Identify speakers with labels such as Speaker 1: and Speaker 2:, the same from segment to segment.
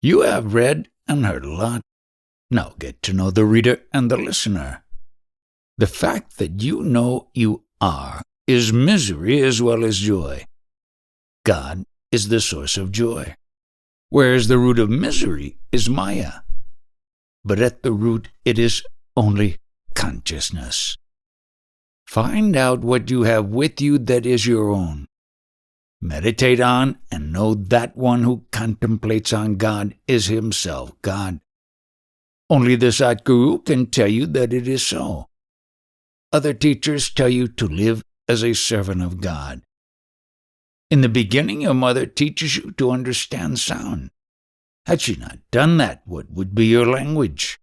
Speaker 1: You have read and heard a lot. Now get to know the reader and the listener. The fact that you know you are is misery as well as joy. God is the source of joy, whereas the root of misery is Maya. But at the root it is only consciousness. Find out what you have with you that is your own. Meditate on and know that one who contemplates on God is himself God. Only the Satguru can tell you that it is so. Other teachers tell you to live as a servant of God. In the beginning, your mother teaches you to understand sound. Had she not done that, what would be your language?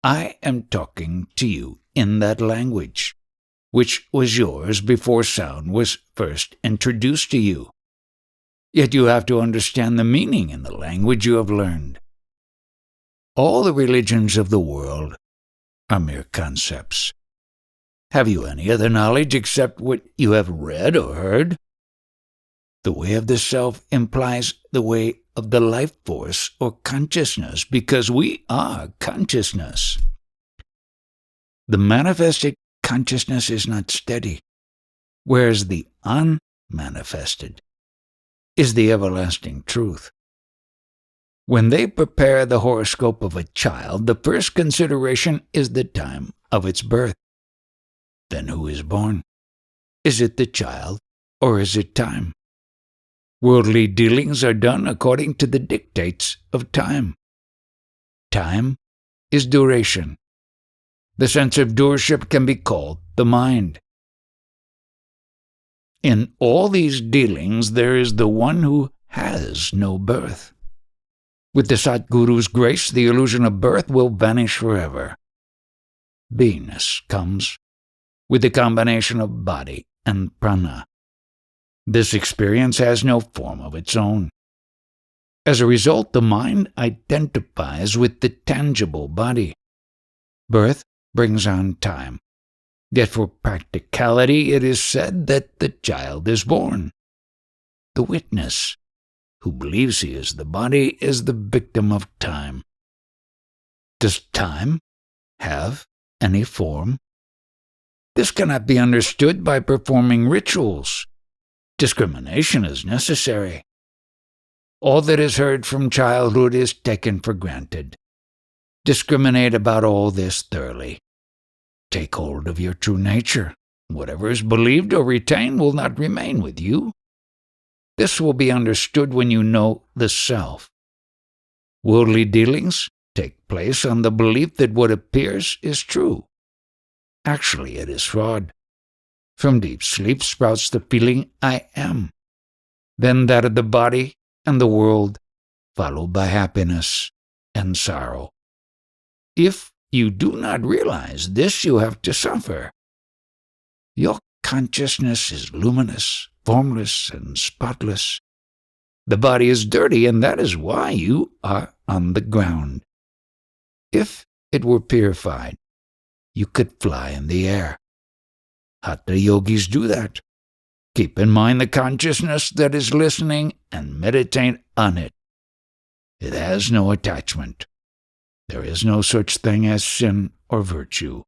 Speaker 1: I am talking to you in that language, which was yours before sound was first introduced to you. Yet you have to understand the meaning in the language you have learned. All the religions of the world are mere concepts. Have you any other knowledge except what you have read or heard? The way of the self implies the way of the life force or consciousness, because we are consciousness. The manifested consciousness is not steady, whereas the unmanifested is the everlasting truth. When they prepare the horoscope of a child, the first consideration is the time of its birth. Then who is born? Is it the child or is it time? Worldly dealings are done according to the dictates of time. Time is duration. The sense of doership can be called the mind. In all these dealings, there is the one who has no birth. With the Satguru's grace, the illusion of birth will vanish forever. Beingness comes with the combination of body and prana. This experience has no form of its own. As a result, the mind identifies with the tangible body. Birth brings on time. Yet for practicality, it is said that the child is born. The witness, who believes he is the body, is the victim of time. Does time have any form? This cannot be understood by performing rituals. Discrimination is necessary. All that is heard from childhood is taken for granted. Discriminate about all this thoroughly. Take hold of your true nature. Whatever is believed or retained will not remain with you. This will be understood when you know the self. Worldly dealings take place on the belief that what appears is true. Actually, it is fraud. From deep sleep sprouts the feeling I am, then that of the body and the world, followed by happiness and sorrow. If you do not realize this, you have to suffer. Your consciousness is luminous, formless, and spotless. The body is dirty, and that is why you are on the ground. If it were purified, you could fly in the air. Hatha yogis do that. Keep in mind the consciousness that is listening and meditate on it. It has no attachment. There is no such thing as sin or virtue.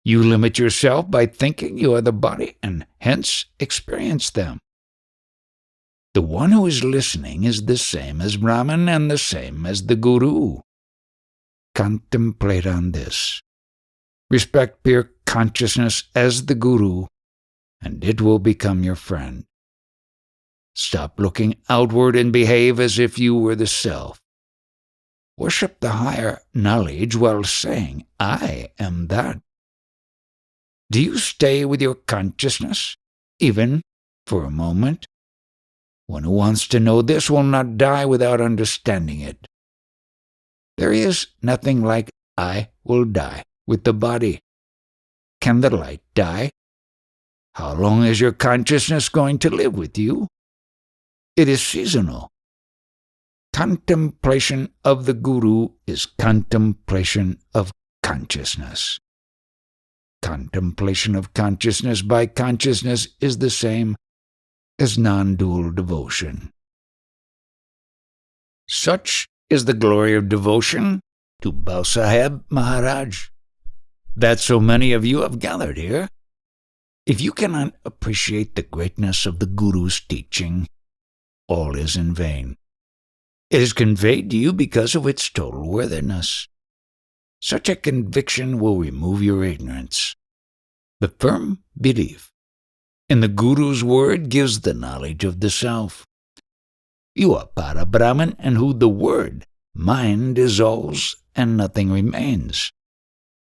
Speaker 1: You limit yourself by thinking you are the body and hence experience them. The one who is listening is the same as Brahman and the same as the Guru. Contemplate on this. Respect pure consciousness as the Guru, and it will become your friend. Stop looking outward and behave as if you were the self. Worship the higher knowledge while saying, I am that. Do you stay with your consciousness, even for a moment? One who wants to know this will not die without understanding it. There is nothing like I will die with the body. Can the light die? How long is your consciousness going to live with you? It is seasonal. Contemplation of the Guru is contemplation of consciousness. Contemplation of consciousness by consciousness is the same as non-dual devotion. Such is the glory of devotion to Bausaheb Maharaj, that so many of you have gathered here. If you cannot appreciate the greatness of the Guru's teaching, all is in vain. It is conveyed to you because of its total worthiness. Such a conviction will remove your ignorance. The firm belief in the Guru's word gives the knowledge of the self. You are Para Brahman, and who the word, mind, dissolves and nothing remains.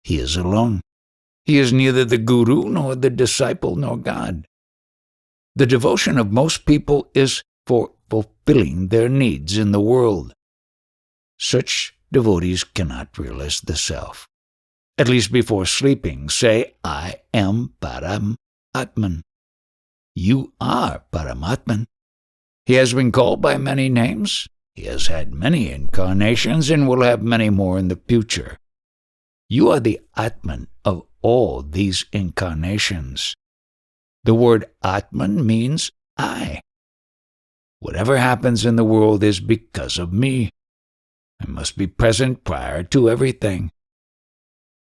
Speaker 1: He is alone. He is neither the Guru nor the disciple nor God. The devotion of most people is for fulfilling their needs in the world. Such devotees cannot realize the self. At least before sleeping, say, I am Param Atman. You are Paramatman. He has been called by many names. He has had many incarnations and will have many more in the future. You are the Atman of all these incarnations. The word Atman means I. Whatever happens in the world is because of me. I must be present prior to everything.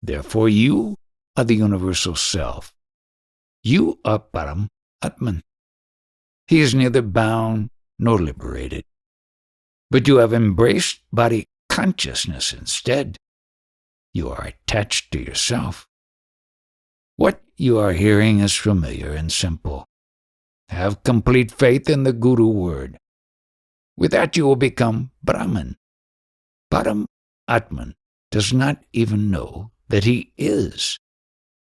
Speaker 1: Therefore, you are the universal self. You are Param Atman. He is neither bound nor liberated. But you have embraced body consciousness instead. You are attached to yourself. What you are hearing is familiar and simple. Have complete faith in the Guru word. With that you will become Brahman. Param Atman does not even know that he is.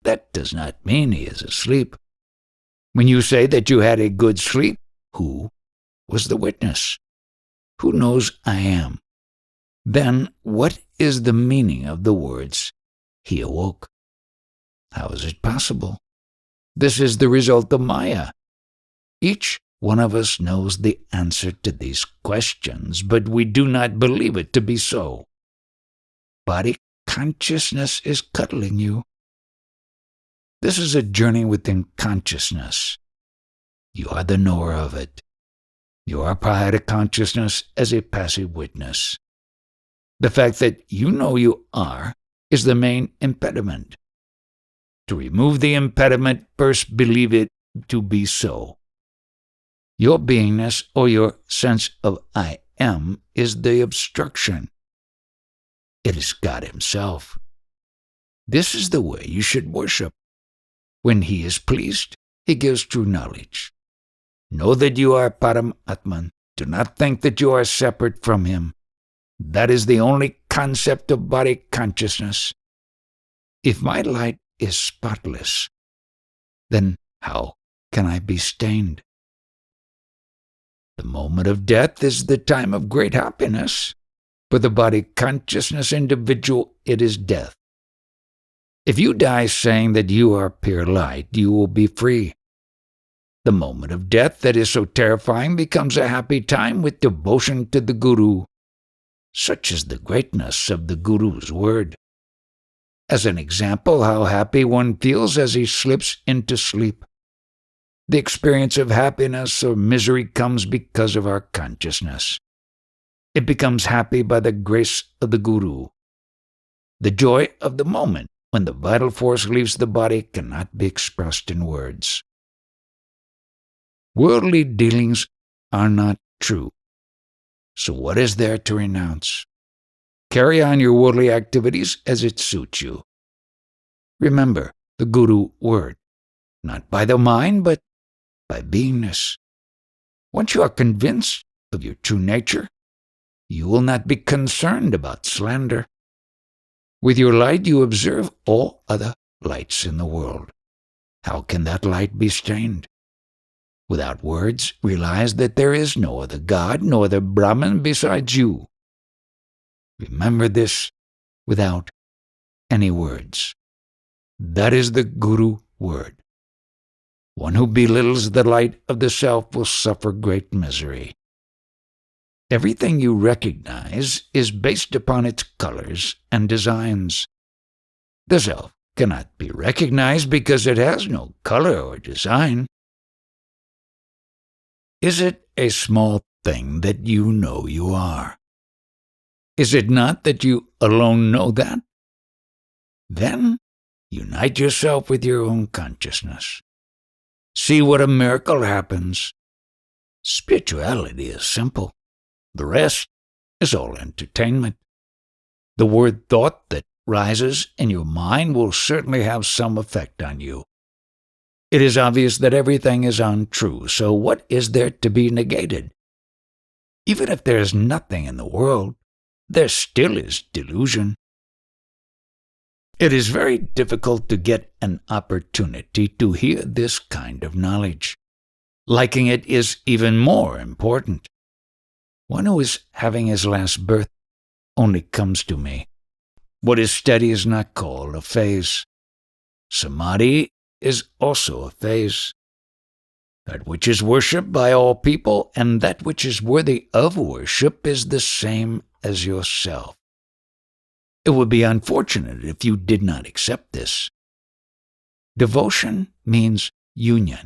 Speaker 1: That does not mean he is asleep. When you say that you had a good sleep, who was the witness? Who knows I am? Then what is the meaning of the words, he awoke? How is it possible? This is the result of Maya. Each one of us knows the answer to these questions, but we do not believe it to be so. Body consciousness is cuddling you. This is a journey within consciousness. You are the knower of it. You are prior to consciousness as a passive witness. The fact that you know you are is the main impediment. To remove the impediment, first believe it to be so. Your beingness or your sense of I am is the obstruction. It is God Himself. This is the way you should worship. When He is pleased, He gives true knowledge. Know that you are Param Atman. Do not think that you are separate from Him. That is the only concept of body consciousness. If my light is spotless, then how can I be stained? The moment of death is the time of great happiness. For the body consciousness individual, it is death. If you die saying that you are pure light, you will be free. The moment of death that is so terrifying becomes a happy time with devotion to the Guru. Such is the greatness of the Guru's word. As an example, how happy one feels as he slips into sleep. The experience of happiness or misery comes because of our consciousness. It becomes happy by the grace of the Guru. The joy of the moment when the vital force leaves the body cannot be expressed in words. Worldly dealings are not true. So what is there to renounce? Carry on your worldly activities as it suits you. Remember the Guru word, not by the mind, but by beingness. Once you are convinced of your true nature, you will not be concerned about slander. With your light you observe all other lights in the world. How can that light be stained? Without words, realize that there is no other God, no other Brahman besides you. Remember this without any words. That is the Guru word. One who belittles the light of the self will suffer great misery. Everything you recognize is based upon its colors and designs. The self cannot be recognized because it has no color or design. Is it a small thing that you know you are? Is it not that you alone know that? Then unite yourself with your own consciousness. See what a miracle happens. Spirituality is simple. The rest is all entertainment. The word thought that rises in your mind will certainly have some effect on you. It is obvious that everything is untrue, so what is there to be negated? Even if there is nothing in the world, there still is delusion. It is very difficult to get an opportunity to hear this kind of knowledge. Liking it is even more important. One who is having his last birth only comes to me. What is steady is not called a phase. Samadhi is also a phase. That which is worshipped by all people and that which is worthy of worship is the same as yourself. It would be unfortunate if you did not accept this. Devotion means union.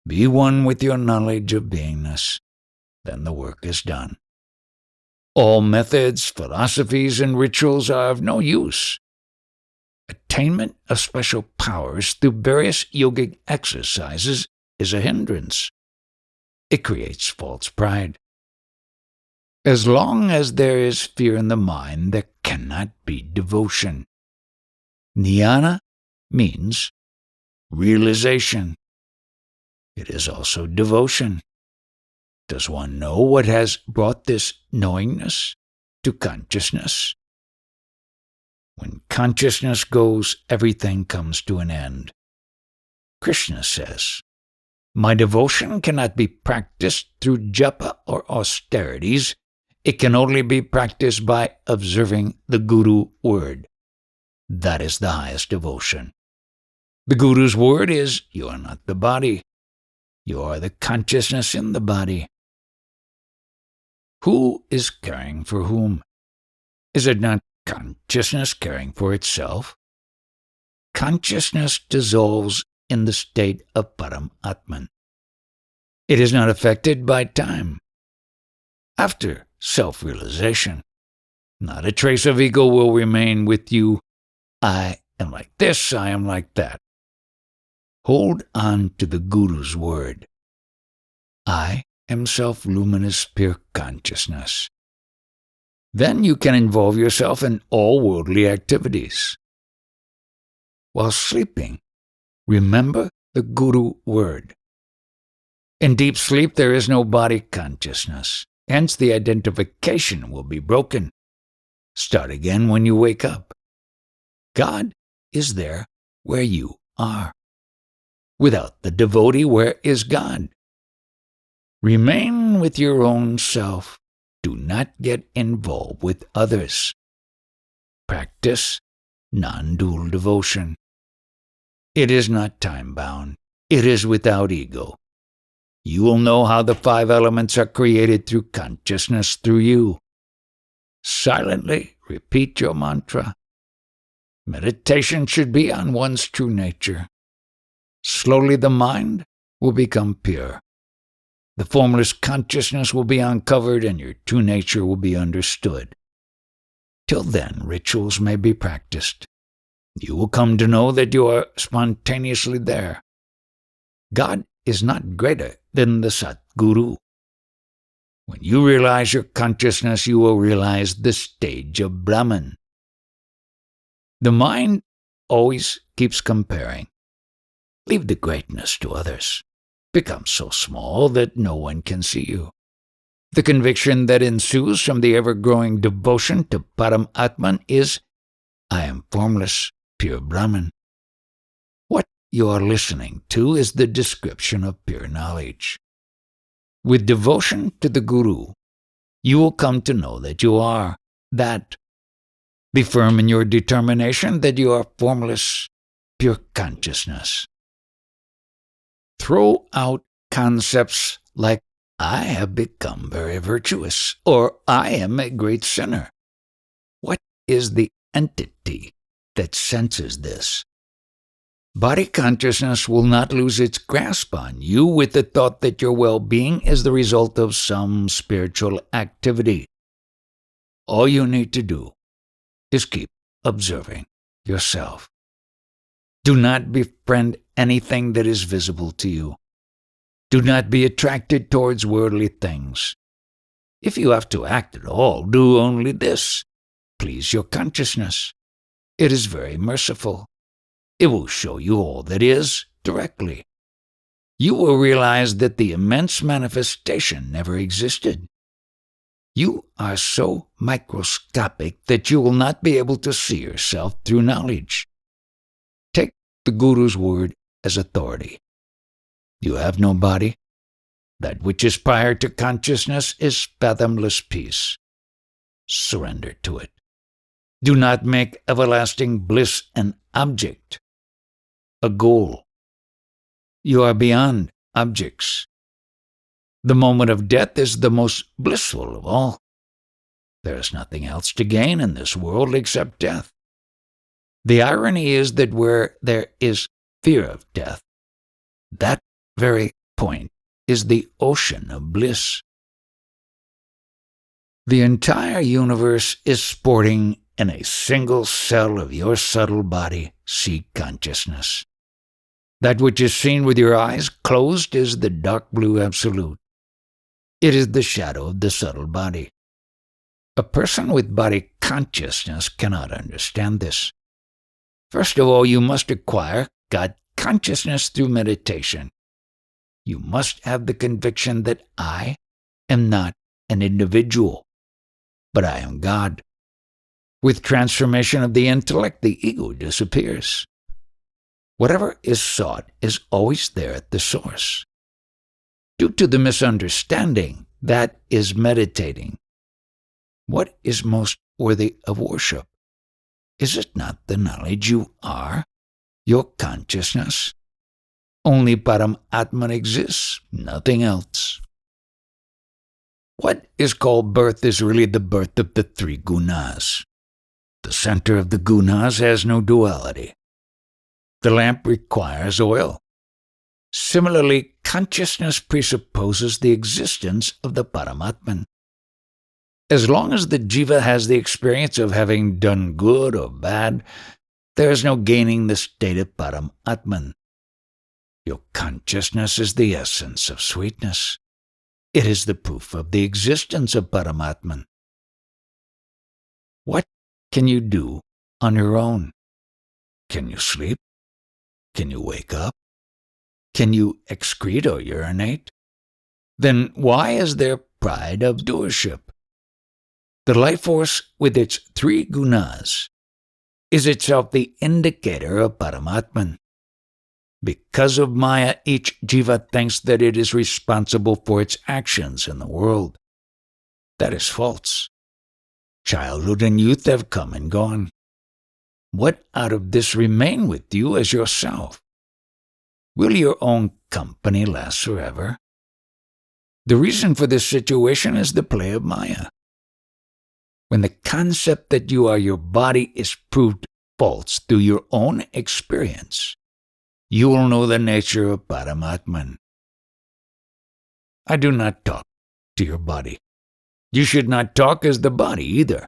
Speaker 1: Be one with your knowledge of beingness. Then the work is done. All methods, philosophies, and rituals are of no use. Attainment of special powers through various yogic exercises is a hindrance. It creates false pride. As long as there is fear in the mind, there cannot be devotion. Jnana means realization. It is also devotion. Does one know what has brought this knowingness to consciousness? When consciousness goes, everything comes to an end. Krishna says, "My devotion cannot be practiced through japa or austerities. It can only be practiced by observing the Guru word. That is the highest devotion. The Guru's word is, you are not the body. You are the consciousness in the body." Who is caring for whom? Is it not consciousness caring for itself? Consciousness dissolves in the state of Param Atman. It is not affected by time. After self-realization, not a trace of ego will remain with you. I am like this, I am like that. Hold on to the Guru's word. I am self-luminous pure consciousness. Then you can involve yourself in all worldly activities. While sleeping, remember the Guru word. In deep sleep there is no body consciousness, hence the identification will be broken. Start again when you wake up. God is there where you are. Without the devotee, where is God? Remain with your own self. Do not get involved with others. Practice non-dual devotion. It is not time-bound. It is without ego. You will know how the 5 elements are created through consciousness through you. Silently repeat your mantra. Meditation should be on one's true nature. Slowly the mind will become pure. The formless consciousness will be uncovered and your true nature will be understood. Till then, rituals may be practiced. You will come to know that you are spontaneously there. God is not greater than the Satguru. When you realize your consciousness, you will realize the stage of Brahman. The mind always keeps comparing. Leave the greatness to others. Become so small that no one can see you. The conviction that ensues from the ever-growing devotion to Param Atman is, I am formless, pure Brahman. What you are listening to is the description of pure knowledge. With devotion to the Guru, you will come to know that you are that. Be firm in your determination that you are formless, pure consciousness. Throw out concepts like, I have become very virtuous, or I am a great sinner. What is the entity that senses this? Body consciousness will not lose its grasp on you with the thought that your well-being is the result of some spiritual activity. All you need to do is keep observing yourself. Do not befriend anything that is visible to you. Do not be attracted towards worldly things. If you have to act at all, do only this. Please your consciousness. It is very merciful. It will show you all that is directly. You will realize that the immense manifestation never existed. You are so microscopic that you will not be able to see yourself through knowledge. Take the Guru's word as authority. You have no body. That which is prior to consciousness is fathomless peace. Surrender to it. Do not make everlasting bliss an object, a goal. You are beyond objects. The moment of death is the most blissful of all. There is nothing else to gain in this world except death. The irony is that where there is fear of death, that very point is the ocean of bliss. The entire universe is sporting in a single cell of your subtle body, seed consciousness. That which is seen with your eyes closed is the dark blue absolute. It is the shadow of the subtle body. A person with body consciousness cannot understand this. First of all, you must acquire God consciousness through meditation. You must have the conviction that I am not an individual, but I am God. With transformation of the intellect, the ego disappears. Whatever is sought is always there at the source. Due to the misunderstanding, that is meditating. What is most worthy of worship? Is it not the knowledge you are, your consciousness? Only Param Atman exists, nothing else. What is called birth is really the birth of the three gunas. The center of the gunas has no duality. The lamp requires oil. Similarly, consciousness presupposes the existence of the Paramatman. As long as the jiva has the experience of having done good or bad, there is no gaining the state of Param Atman. Your consciousness is the essence of sweetness. It is the proof of the existence of Paramatman. What can you do on your own? Can you sleep? Can you wake up? Can you excrete or urinate? Then why is there pride of doership? The life force with its three gunas is itself the indicator of Paramatman. Because of Maya, each jiva thinks that it is responsible for its actions in the world. That is false. Childhood and youth have come and gone. What out of this remain with you as yourself? Will your own company last forever? The reason for this situation is the play of Maya. When the concept that you are your body is proved false through your own experience, you will know the nature of Paramatman. I do not talk to your body. You should not talk as the body either.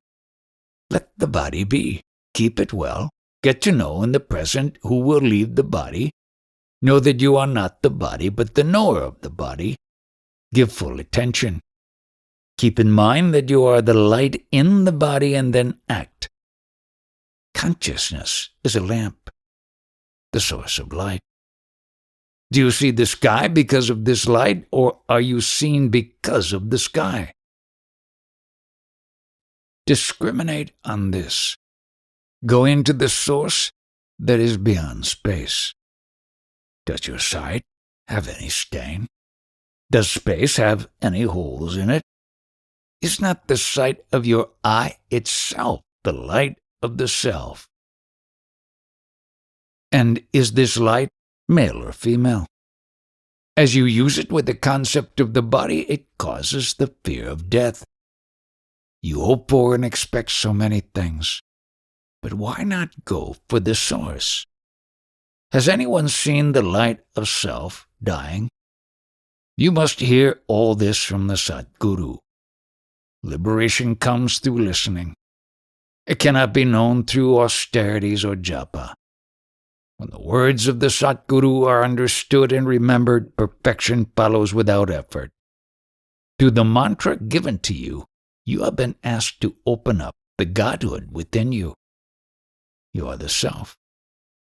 Speaker 1: Let the body be. Keep it well. Get to know in the present who will leave the body. Know that you are not the body, but the knower of the body. Give full attention. Keep in mind that you are the light in the body and then act. Consciousness is a lamp, the source of light. Do you see the sky because of this light, or are you seen because of the sky? Discriminate on this. Go into the source that is beyond space. Does your sight have any stain? Does space have any holes in it? Is not the sight of your eye itself the light of the self? And is this light male or female? As you use it with the concept of the body, it causes the fear of death. You hope for and expect so many things, but why not go for the source? Has anyone seen the light of self dying? You must hear all this from the Satguru. Liberation comes through listening. It cannot be known through austerities or japa. When the words of the Satguru are understood and remembered, perfection follows without effort. Through the mantra given to you, you have been asked to open up the Godhood within you. You are the Self.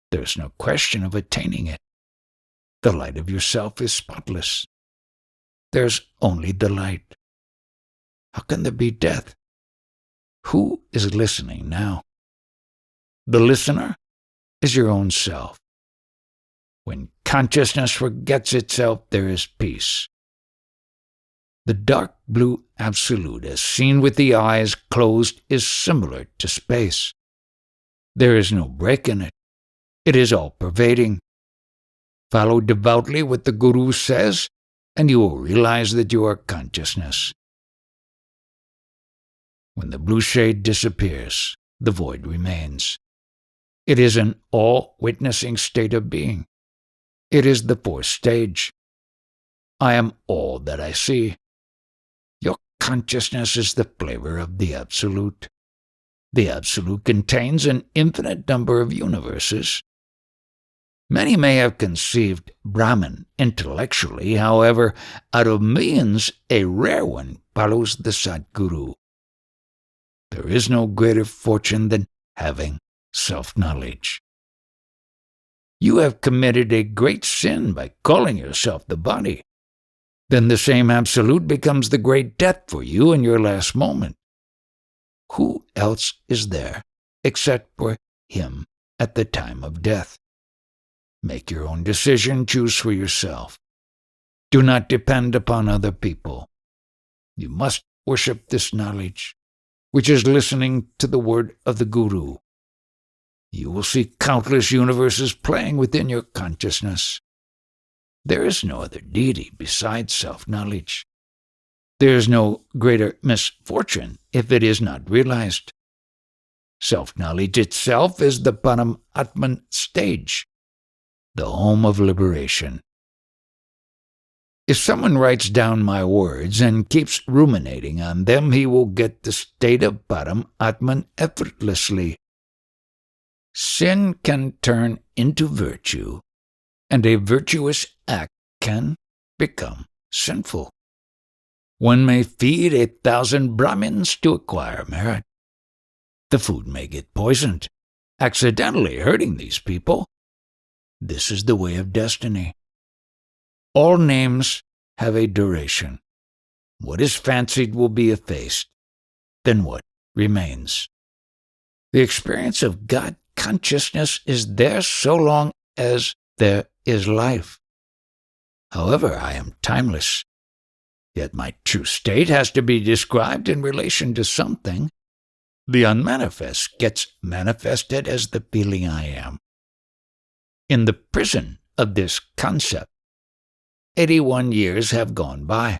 Speaker 1: There is no question of attaining it. The light of yourself is spotless. There's only the light. How can there be death? Who is listening now? The listener is your own self. When consciousness forgets itself, there is peace. The dark blue absolute, as seen with the eyes closed, is similar to space. There is no break in it. It is all-pervading. Follow devoutly what the Guru says, and you will realize that you are consciousness. When the blue shade disappears, the void remains. It is an all-witnessing state of being. It is the fourth stage. I am all that I see. Your consciousness is the flavor of the Absolute. The Absolute contains an infinite number of universes. Many may have conceived Brahman intellectually, however, out of millions, a rare one follows the Sadguru. There is no greater fortune than having self-knowledge. You have committed a great sin by calling yourself the body. Then the same Absolute becomes the great death for you in your last moment. Who else is there except for him at the time of death? Make your own decision, choose for yourself. Do not depend upon other people. You must worship this knowledge, which is listening to the word of the Guru. You will see countless universes playing within your consciousness. There is no other deity besides self-knowledge. There is no greater misfortune if it is not realized. Self-knowledge itself is the Param Atman stage, the home of liberation. If someone writes down my words and keeps ruminating on them, he will get the state of Param Atman effortlessly. Sin can turn into virtue, and a virtuous act can become sinful. One may feed 1,000 Brahmins to acquire merit. The food may get poisoned, accidentally hurting these people. This is the way of destiny. All names have a duration. What is fancied will be effaced. Then what remains? The experience of God consciousness is there so long as there is life. However, I am timeless. Yet my true state has to be described in relation to something. The unmanifest gets manifested as the feeling I am. In the prison of this concept, 81 years have gone by.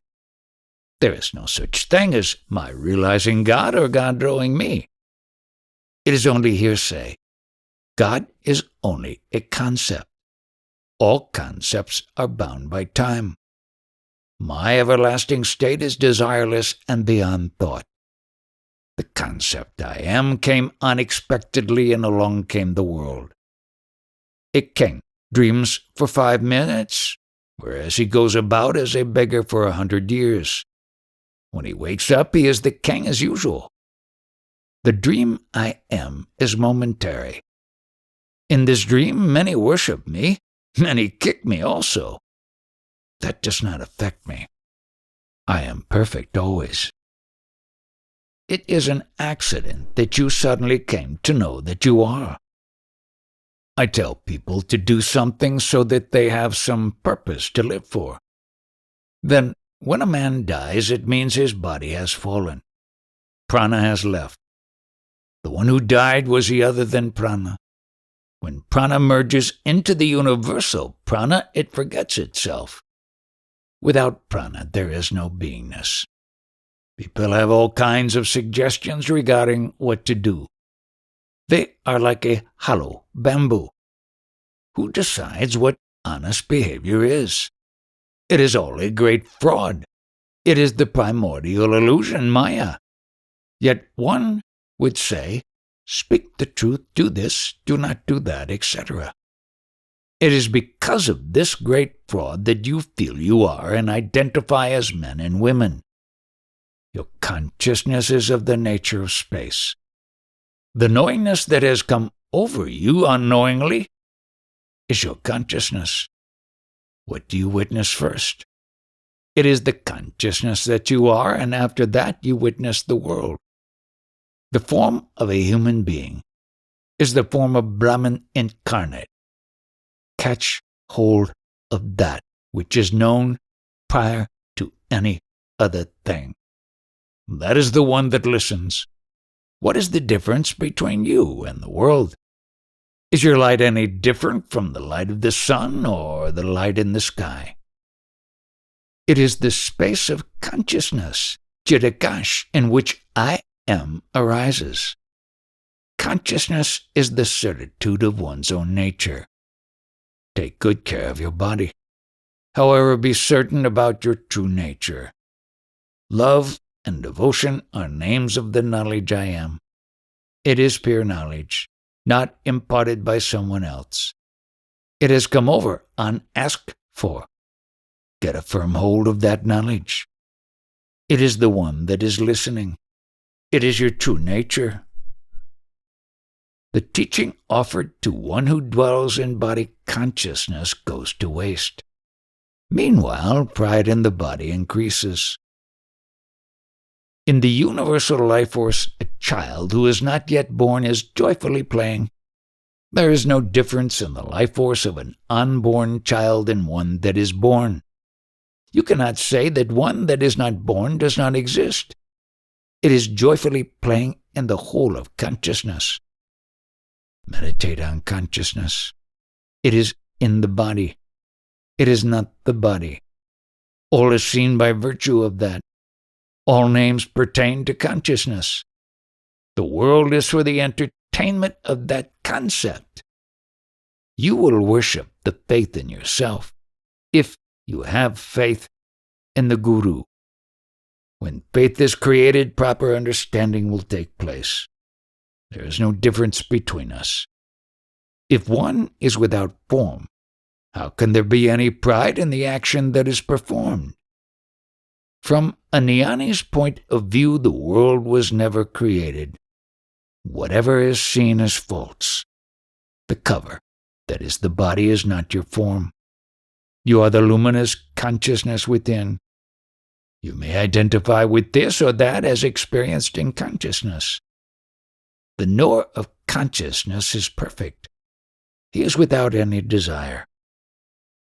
Speaker 1: There is no such thing as my realizing God or God knowing me. It is only hearsay. God is only a concept. All concepts are bound by time. My everlasting state is desireless and beyond thought. The concept I am came unexpectedly, and along came the world. A king dreams for 5 minutes, whereas he goes about as a beggar for 100 years. When he wakes up, he is the king as usual. The dream I am is momentary. In this dream, many worship me, many kick me also. That does not affect me. I am perfect always. It is an accident that you suddenly came to know that you are. I tell people to do something so that they have some purpose to live for. Then, when a man dies, it means his body has fallen. Prana has left. The one who died was he other than prana. When prana merges into the universal prana, it forgets itself. Without prana, there is no beingness. People have all kinds of suggestions regarding what to do. They are like a hollow bamboo. Who decides what honest behavior is? It is all a great fraud. It is the primordial illusion, Maya, Yet one would say, speak the truth, do this, do not do that, etc. It is because of this great fraud that you feel you are and identify as men and women. Your consciousness is of the nature of space. The knowingness that has come over you unknowingly is your consciousness. What do you witness first? It is the consciousness that you are, and after that you witness the world. The form of a human being is the form of Brahman incarnate. Catch hold of that which is known prior to any other thing. That is the one that listens. What is the difference between you and the world? Is your light any different from the light of the sun or the light in the sky? It is the space of consciousness, Chidakash, in which I am arises. Consciousness is the certitude of one's own nature. Take good care of your body. However, be certain about your true nature. Love and devotion are names of the knowledge I am. It is pure knowledge, not imparted by someone else. It has come over unasked for. Get a firm hold of that knowledge. It is the one that is listening. It is your true nature. The teaching offered to one who dwells in body consciousness goes to waste. Meanwhile, pride in the body increases. In the universal life force, a child who is not yet born is joyfully playing. There is no difference in the life force of an unborn child and one that is born. You cannot say that one that is not born does not exist. It is joyfully playing in the whole of consciousness. Meditate on consciousness. It is in the body. It is not the body. All is seen by virtue of that. All names pertain to consciousness. The world is for the entertainment of that concept. You will worship the faith in yourself if you have faith in the Guru. When faith is created, proper understanding will take place. There is no difference between us. If one is without form, how can there be any pride in the action that is performed? From a jnani's point of view, the world was never created. Whatever is seen is false. The cover, that is the body, is not your form. You are the luminous consciousness within. You may identify with this or that as experienced in consciousness. The knower of consciousness is perfect. He is without any desire.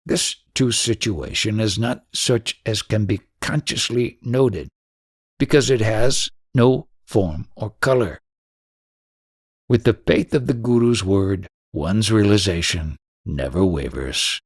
Speaker 1: This true situation is not such as can be consciously noted, because it has no form or color. With the faith of the Guru's word, one's realization never wavers.